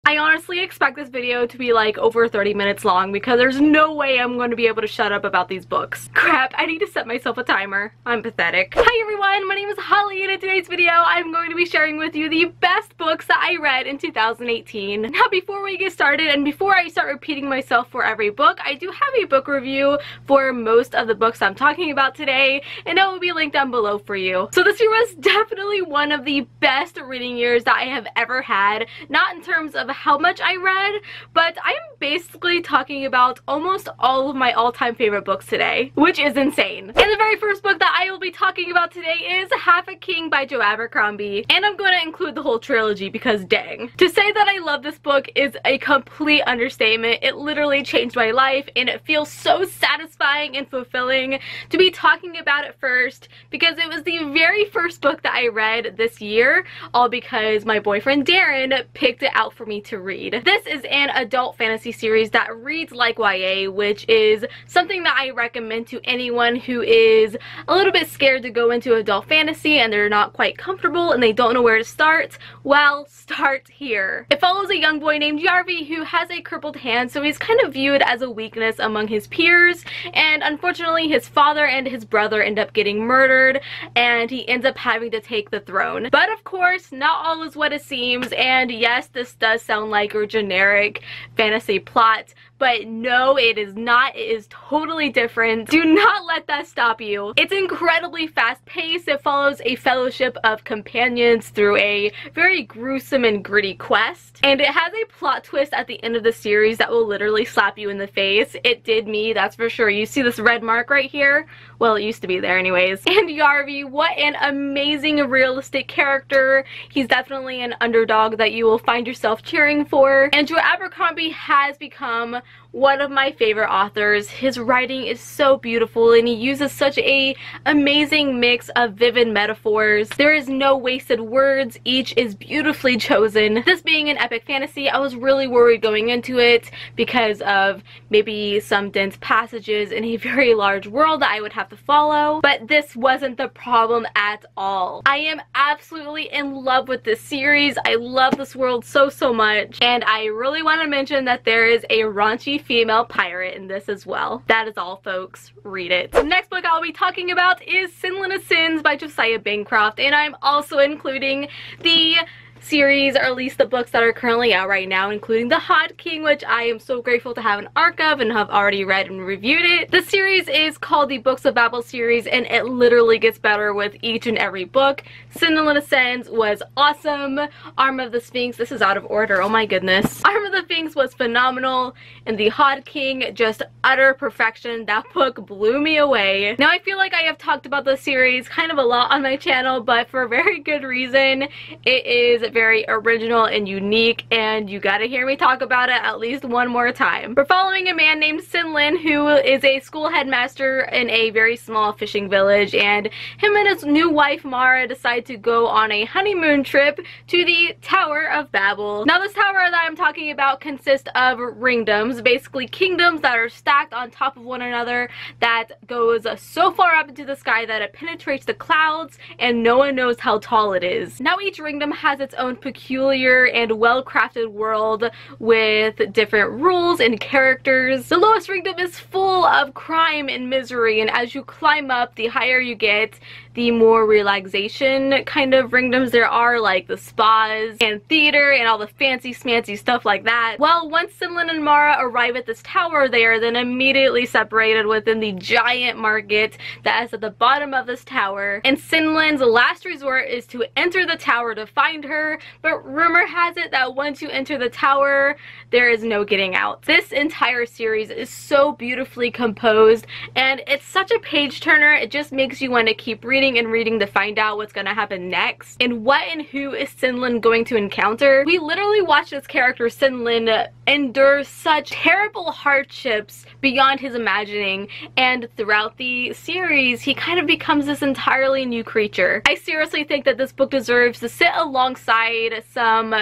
I honestly expect this video to be like over 30 minutes long because there's no way I'm going to be able to shut up about these books. Crap, I need to set myself a timer. I'm pathetic. Hi everyone, my name is Holly, and in today's video I'm going to be sharing with you the best books that I read in 2018. Now before we get started and before I start repeating myself for every book, I do have a book review for most of the books I'm talking about today, and it will be linked down below for you. So this year was definitely one of the best reading years that I have ever had, not in terms of how much I read, but I'm basically talking about almost all of my all-time favorite books today, which is insane. And the very first book that I will be talking about today is Half a King by Joe Abercrombie, and I'm going to include the whole trilogy because dang. To say that I love this book is a complete understatement. It literally changed my life, and it feels so satisfying and fulfilling to be talking about it first because it was the very first book that I read this year, all because my boyfriend Darren picked it out for me to read. This is an adult fantasy series that reads like YA, which is something that I recommend to anyone who is a little bit scared to go into adult fantasy and they're not quite comfortable and they don't know where to start. Well, start here. It follows a young boy named Yarvi who has a crippled hand, so he's kind of viewed as a weakness among his peers, and unfortunately his father and his brother end up getting murdered and he ends up having to take the throne. But of course, not all is what it seems, and yes, this does sound like a generic fantasy plot, but no, it is not. It is totally different. Do not let that stop you. It's incredibly fast-paced. It follows a fellowship of companions through a very gruesome and gritty quest, and it has a plot twist at the end of the series that will literally slap you in the face. It did me, that's for sure. You see this red mark right here? Well, it used to be there anyways. And Yarvi, what an amazing realistic character. He's definitely an underdog that you will find yourself cheering for. And Joe Abercrombie has become one of my favorite authors. His writing is so beautiful and he uses such a amazing mix of vivid metaphors. There is no wasted words. Each is beautifully chosen. This being an epic fantasy, I was really worried going into it because of maybe some dense passages in a very large world that I would have to follow, but this wasn't the problem at all. I am absolutely in love with this series. I love this world so much, and I really want to mention that there is a raunchy female pirate in this as well. That is all, folks. Read it. The next book I'll be talking about is Sinless of Sins by Josiah Bancroft, and I'm also including the series, or at least the books that are currently out right now, including The Hot King, which I am so grateful to have an arc of and have already read and reviewed it. The series is called the Books of Babel series, and it literally gets better with each and every book. Sinless of Sins was awesome. Arm of the Sphinx, this is out of order, oh my goodness. Arm of the Sphinx was phenomenal, and The Hot King, just utter perfection. That book blew me away. Now I feel like I have talked about this series kind of a lot on my channel, but for a very good reason. It is very original and unique, and you gotta hear me talk about it at least one more time. We're following a man named Sinlin who is a school headmaster in a very small fishing village, and him and his new wife Mara decide to go on a honeymoon trip to the Tower of Babel. Now this tower that I'm talking about consists of ringdoms, basically kingdoms that are stacked on top of one another, that goes so far up into the sky that it penetrates the clouds and no one knows how tall it is. Now each ringdom has its own peculiar and well-crafted world with different rules and characters. The lowest ringdom is full of crime and misery, and as you climb up, the higher you get, the more relaxation kind of ringdoms there are, like the spas and theater and all the fancy smancy stuff like that. Well, once Sinlin and Mara arrive at this tower, they are then immediately separated within the giant market that is at the bottom of this tower, and Sinlin's last resort is to enter the tower to find her, but rumor has it that once you enter the tower, there is no getting out. This entire series is so beautifully composed, and it's such a page turner. It just makes you want to keep reading and reading to find out what's gonna happen next and what and who is Sinlin going to encounter. We literally watch this character Sinlin endure such terrible hardships beyond his imagining, and throughout the series he kind of becomes this entirely new creature. I seriously think that this book deserves to sit alongside some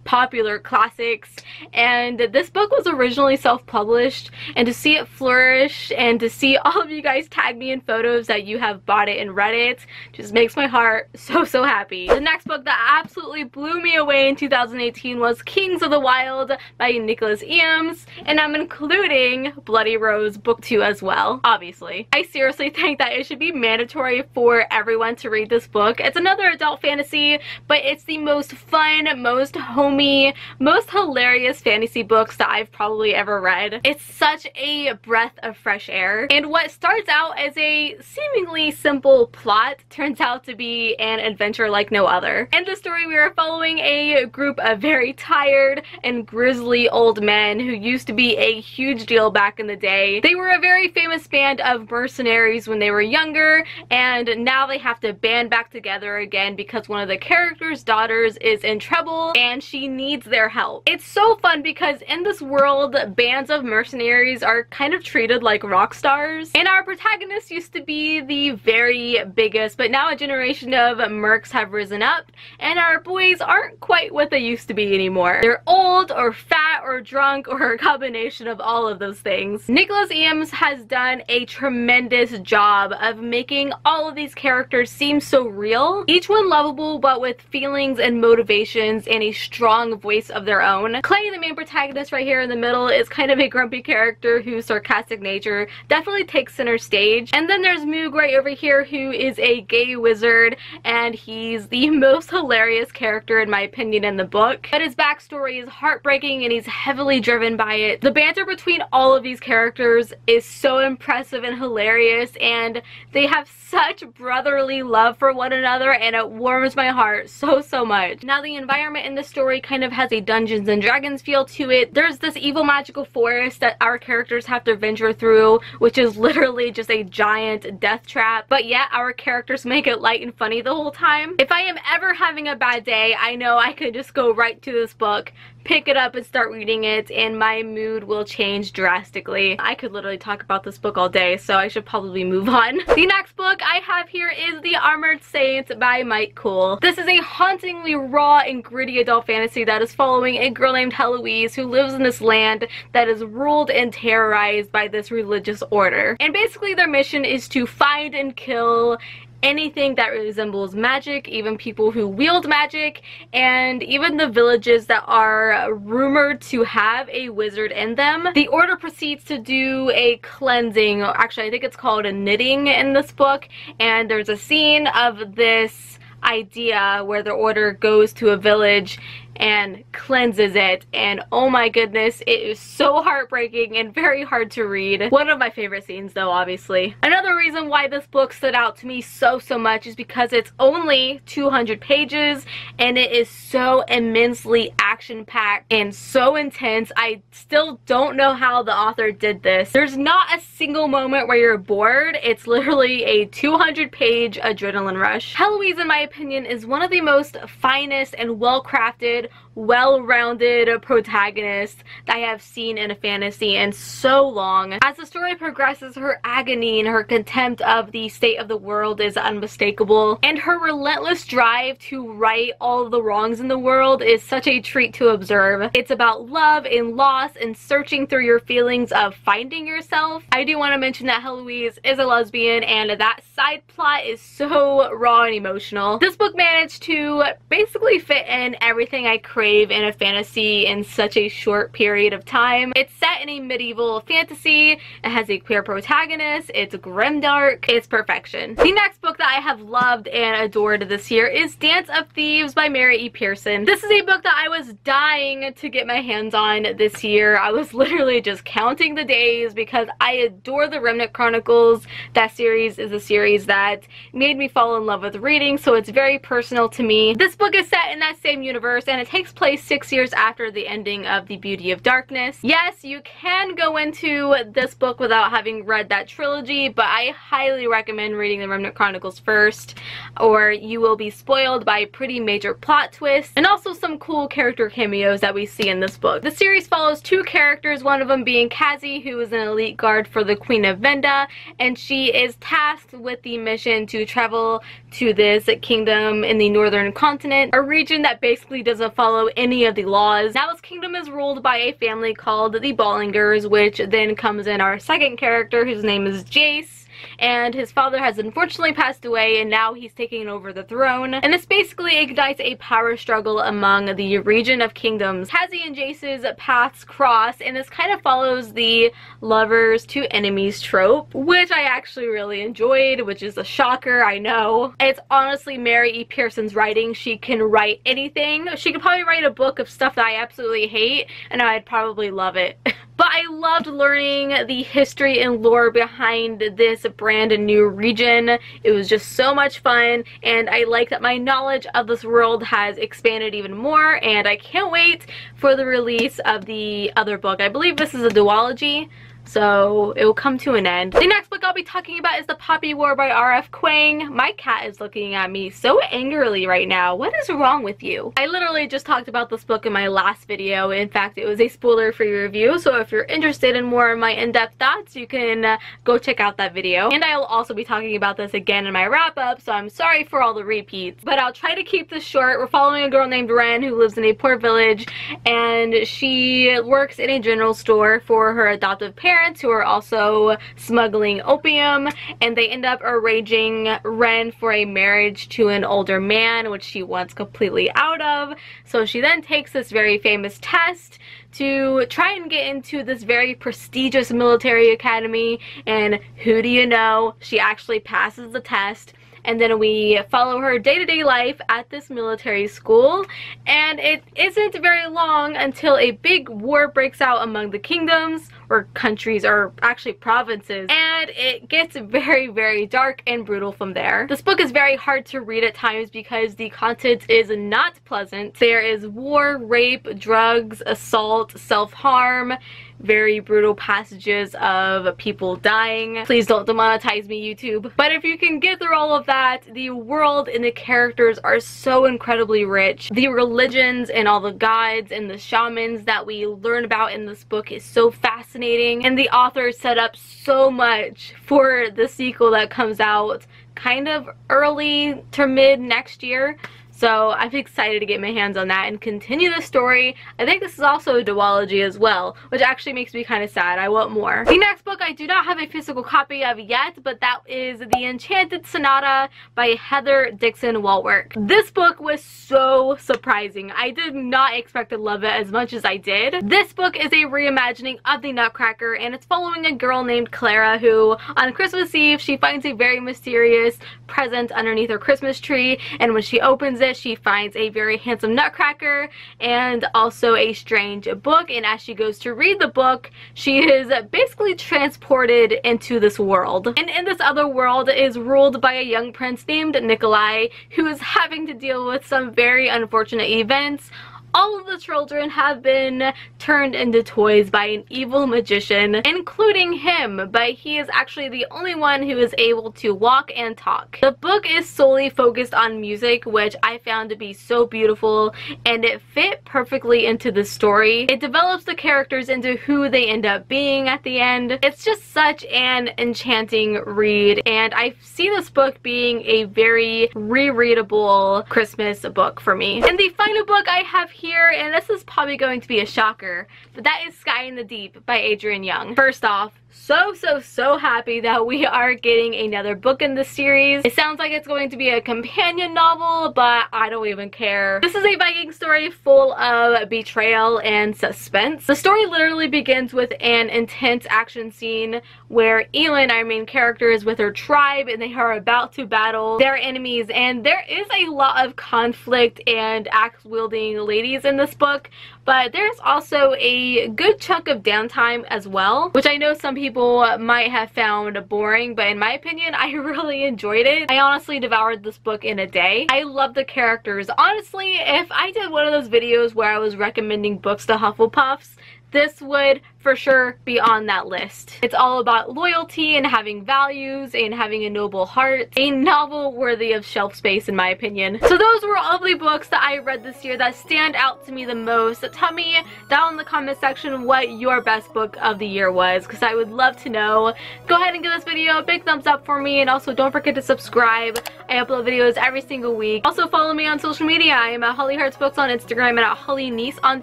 popular classics, and this book was originally self-published, and to see it flourish and to see all of you guys tag me in photos that you have bought it and read it just makes my heart so happy. The next book that absolutely blew me away in 2018 was Kings of the Wild by Nicholas Eames, and I'm including Bloody Rose Book 2 as well, obviously. I seriously think that it should be mandatory for everyone to read this book. It's another adult fantasy, but it's the most fun, most homey, most hilarious fantasy books that I've probably ever read. It's such a breath of fresh air, and what starts out as a seemingly simple plot turns out to be an adventure like no other. In the story, we are following a group of very tired and grisly old men who used to be a huge deal back in the day. They were a very famous band of mercenaries when they were younger, and now they have to band back together again because one of the characters' daughters is in trouble and she needs their help. It's so fun because in this world, bands of mercenaries are kind of treated like rock stars, and our protagonist used to be the very biggest, but now a generation of mercs have risen up and our boys aren't quite what they used to be anymore. They're old or fat or drunk or a combination of all of those things. Nicholas Eames has done a tremendous job of making all of these characters seem so real, each one lovable but with feelings and motivations and a strong voice of their own. Clay, the main protagonist right here in the middle, is kind of a grumpy character whose sarcastic nature definitely takes center stage. And then there's Moog right over here, who is a gay wizard, and he's the most hilarious character in my opinion in the book. But his backstory is heartbreaking and he's heavily driven by it. The banter between all of these characters is so impressive and hilarious, and they have such brotherly love for one another, and it warms my heart so much. Now, the environment in the story kind of has a Dungeons and Dragons feel to it. There's this evil magical forest that our characters have to venture through, which is literally just a giant death trap, but yet our characters make it light and funny the whole time. If I am ever having a bad day, I know I could just go right to this book, pick it up and start reading it, and my mood will change drastically. I could literally talk about this book all day, so I should probably move on. The next book I have here is The Armored Saints by Mike Cool. This is a hauntingly raw and gritty adult fantasy that is following a girl named Heloise who lives in this land that is ruled and terrorized by this religious order. And basically their mission is to find and kill anything that resembles magic, even people who wield magic, and even the villages that are rumored to have a wizard in them. The order proceeds to do a cleansing, actually I think it's called a knitting in this book, and there's a scene of this idea where the order goes to a village and cleanses it, and oh my goodness, it is so heartbreaking and very hard to read. One of my favorite scenes though, obviously. Another reason why this book stood out to me so much is because it's only 200 pages and it is so immensely action-packed and so intense. I still don't know how the author did this. There's not a single moment where you're bored. It's literally a 200-page adrenaline rush. Heloise, in my opinion, is one of the most finest and well-crafted, well-rounded protagonists that I have seen in a fantasy in so long. As the story progresses, her agony and her contempt of the state of the world is unmistakable, and her relentless drive to right all of the wrongs in the world is such a treat to observe. It's about love and loss and searching through your feelings of finding yourself. I do want to mention that Heloise is a lesbian, and that side plot is so raw and emotional. This book managed to basically fit in everything I crave in a fantasy in such a short period of time. It's set in a medieval fantasy, it has a queer protagonist, it's grimdark, it's perfection. The next book that I have loved and adored this year is Dance of Thieves by Mary E. Pearson. This is a book that I was dying to get my hands on this year. I was literally just counting the days because I adore the Remnant Chronicles. That series is a series that made me fall in love with reading, so it's very personal to me. This book is set in that same universe, and it takes place 6 years after the ending of The Beauty of Darkness. Yes, you can go into this book without having read that trilogy, but I highly recommend reading the Remnant Chronicles first, or you will be spoiled by pretty major plot twists and also some cool character cameos that we see in this book. The series follows two characters, one of them being Kazi, who is an elite guard for the Queen of Venda, and she is tasked with the mission to travel to this kingdom in the northern continent, a region that basically doesn't follow follow any of the laws. Now this kingdom is ruled by a family called the Bollingers, which then comes in our second character, whose name is Jace. And his father has unfortunately passed away, and now he's taking over the throne. And this basically ignites a power struggle among the region of kingdoms. Hazzy and Jace's paths cross, and this kind of follows the lovers to enemies trope, which I actually really enjoyed, which is a shocker, I know. It's honestly Mary E. Pearson's writing. She can write anything. She could probably write a book of stuff that I absolutely hate, and I'd probably love it. But I loved learning the history and lore behind this brand new region. It was just so much fun, and I like that my knowledge of this world has expanded even more, and I can't wait for the release of the other book. I believe this is a duology, so it will come to an end. The next book I'll be talking about is The Poppy War by R.F. Kuang. My cat is looking at me so angrily right now. What is wrong with you? I literally just talked about this book in my last video. In fact, it was a spoiler-free review, so if you're interested in more of my in-depth thoughts, you can go check out that video. And I will also be talking about this again in my wrap-up, so I'm sorry for all the repeats. But I'll try to keep this short. We're following a girl named Ren who lives in a poor village, and she works in a general store for her adoptive parents, who are also smuggling opium, and they end up arranging Ren for a marriage to an older man, which she wants completely out of. So she then takes this very famous test to try and get into this very prestigious military academy, and who do you know? She actually passes the test. And then we follow her day-to-day life at this military school, and it isn't very long until a big war breaks out among the kingdoms, or countries, or actually provinces, and it gets very, very dark and brutal from there. This book is very hard to read at times because the content is not pleasant. There is war, rape, drugs, assault, self-harm, very brutal passages of people dying. Please don't demonetize me, YouTube. But if you can get through all of that, the world and the characters are so incredibly rich. The religions and all the gods and the shamans that we learn about in this book is so fascinating, and the author set up so much for the sequel that comes out kind of early to mid next year. So I'm excited to get my hands on that and continue the story. I think this is also a duology as well, which actually makes me kind of sad. I want more. The next book I do not have a physical copy of yet, but that is The Enchanted Sonata by Heather Dixon Waltwork. This book was so surprising. I did not expect to love it as much as I did. This book is a reimagining of the Nutcracker, and it's following a girl named Clara who, on Christmas Eve, she finds a very mysterious present underneath her Christmas tree, and when she opens it, she finds a very handsome nutcracker and also a strange book, and as she goes to read the book, she is basically transported into this world. And in this other world is ruled by a young prince named Nikolai, who is having to deal with some very unfortunate events. All of the children have been turned into toys by an evil magician, including him, but he is actually the only one who is able to walk and talk. The book is solely focused on music, which I found to be so beautiful, and it fit perfectly into the story. It develops the characters into who they end up being at the end. It's just such an enchanting read, and I see this book being a very rereadable Christmas book for me. And the final book I have here, and this is probably going to be a shocker, but that is Sky in the Deep by Adrienne Young. First off, so happy that we are getting another book in this series. It sounds like it's going to be a companion novel, but I don't even care. This is a Viking story full of betrayal and suspense. The story literally begins with an intense action scene where Elin, our main character, is with her tribe, and they are about to battle their enemies, and there is a lot of conflict and axe-wielding ladies in this book, but there's also a good chunk of downtime as well, which I know some people might have found boring, but in my opinion, I really enjoyed it. I honestly devoured this book in a day. I love the characters. Honestly, if I did one of those videos where I was recommending books to Hufflepuffs, this would for sure be on that list. It's all about loyalty and having values and having a noble heart. A novel worthy of shelf space in my opinion. So those were all the books that I read this year that stand out to me the most, that tell me down in the comment section what your best book of the year was, because I would love to know. Go ahead and give this video a big thumbs up for me, and also don't forget to subscribe. I upload videos every single week. Also follow me on social media. I am at Holly Hearts Books on Instagram and at Holly Niece on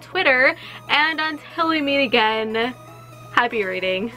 Twitter. And until we meet again, happy reading.